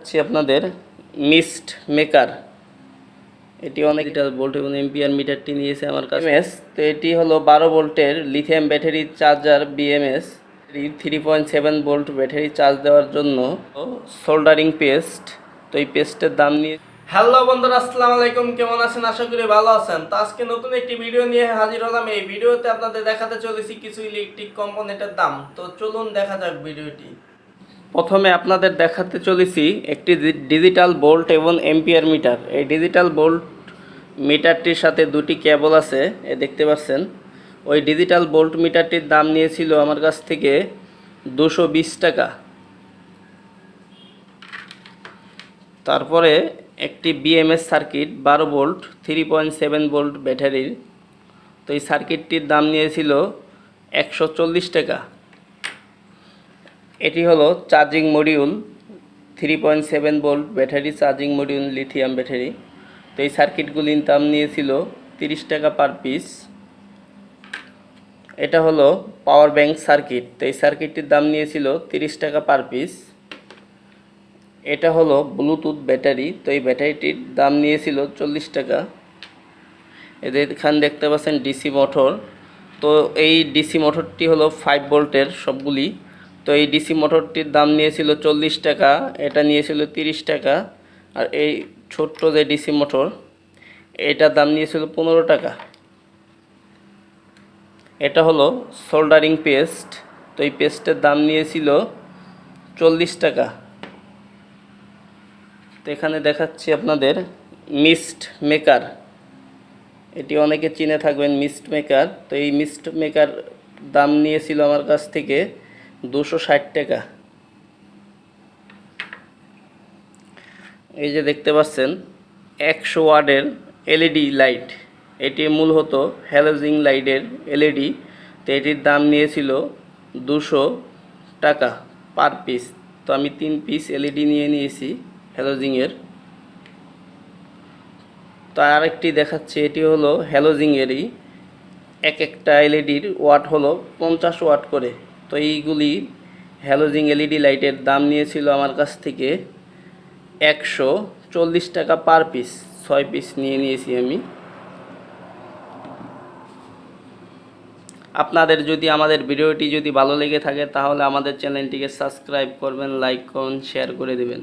দেখাচ্ছি আপনাদের mist maker. এটি অনেক ভোল্ট এবং এম্পিয়ার মিটারটি নিয়েছে আমার কাছে। তো এটি হলো 12 ভোল্টের lithium battery charger BMS 3.7 volt battery charge দেওয়ার জন্য সোল্ডারিং পেস্ট। তো এই পেস্টের দাম নিয়ে হ্যালো বন্ধুরা, আসসালামু আলাইকুম। কেমন আছেন? আশা করি ভালো আছেন। তো আজকে নতুন একটি ভিডিও নিয়ে হাজির হলাম। এই ভিডিওতে আপনাদের দেখাতে চলেছি কিছু ইলেকট্রিক কম্পোনেন্টের দাম। তো চলুন দেখা যাক ভিডিওটি। প্রথমে আপনাদের দেখাতে চলেছি একটি ডিজিটাল ভোল্ট এবং এম্পিয়ার মিটার। এই ডিজিটাল ভোল্ট মিটারটির সাথে দুটি কেবল আছে, দেখতে পাচ্ছেন। ওই ডিজিটাল ভোল্ট মিটারটির দাম নিয়েছিল আমার কাছ থেকে 220 টাকা। তারপরে একটি বিএমএস সার্কিট 12 ভোল্ট 3.7 ভোল্ট ব্যাটারির। তো এই সার্কিটটির দাম নিয়েছিল 140 টাকা। এটি হলো charging module 3.7 volt battery charging module lithium battery. তো এই সার্কিটগুলির দাম নিয়েছিল 30 টাকা পার পিস। এটা হলো পাওয়ার ব্যাংক সার্কিট। তো এই সার্কিটটির দাম নিয়েছিল 30 টাকা পার পিস। এটা হলো ব্লুটুথ ব্যাটারি। তো এই ব্যাটারিটির দাম নিয়েছিল 40 টাকা। এখানে দেখতে পাচ্ছেন ডিসি মোটর। তো এই ডিসি মোটরটি হলো 5 ভোল্টের সবগুলি। তো এই ডিসি মোটরটির দাম নিয়েছিল 40 টাকা, এটা নিয়েছিল 30 টাকা। আর এই ছোট্ট যে ডিসি মোটর, এটার দাম নিয়েছিল 15 টাকা। এটা হলো সোল্ডারিং পেস্ট। তো এই পেস্টের দাম নিয়েছিল 40 টাকা। তো এখানে দেখাচ্ছি আপনাদের মিস্ট মেকার। এটি অনেকে চিনে থাকবেন মিস্ট মেকার। তো এই মিস্ট মেকার দাম নিয়েছিল আমার কাছ থেকে 260 টাকা। এই যে দেখতে পাচ্ছেন 100 ওয়াটের এলইডি লাইট। এটি মূলত হ্যালোজিং লাইটের এলইডি। তো এটির দাম নিয়েছিল 200 টাকা পার পিস। তো আমি 3 পিস এলইডি নিয়ে নিয়েছি হ্যালোজিংয়ের। তো আরেকটি দেখাচ্ছি, এটি হলো হ্যালোজিংয়েরই। একটা এলইডির ওয়াট হলো 50 ওয়াট করে। তো এইগুলি হ্যালোজিং এলইডি লাইটের দাম নিয়েছিল আমার কাছ থেকে 140 টাকা পার পিস। 6 পিস নিয়ে নিয়েছি আমি। আপনাদের যদি আমাদের ভিডিওটি যদি ভালো লেগে থাকে তাহলে আমাদের চ্যানেলটিকে সাবস্ক্রাইব করবেন, লাইক করুন, শেয়ার করে দেবেন।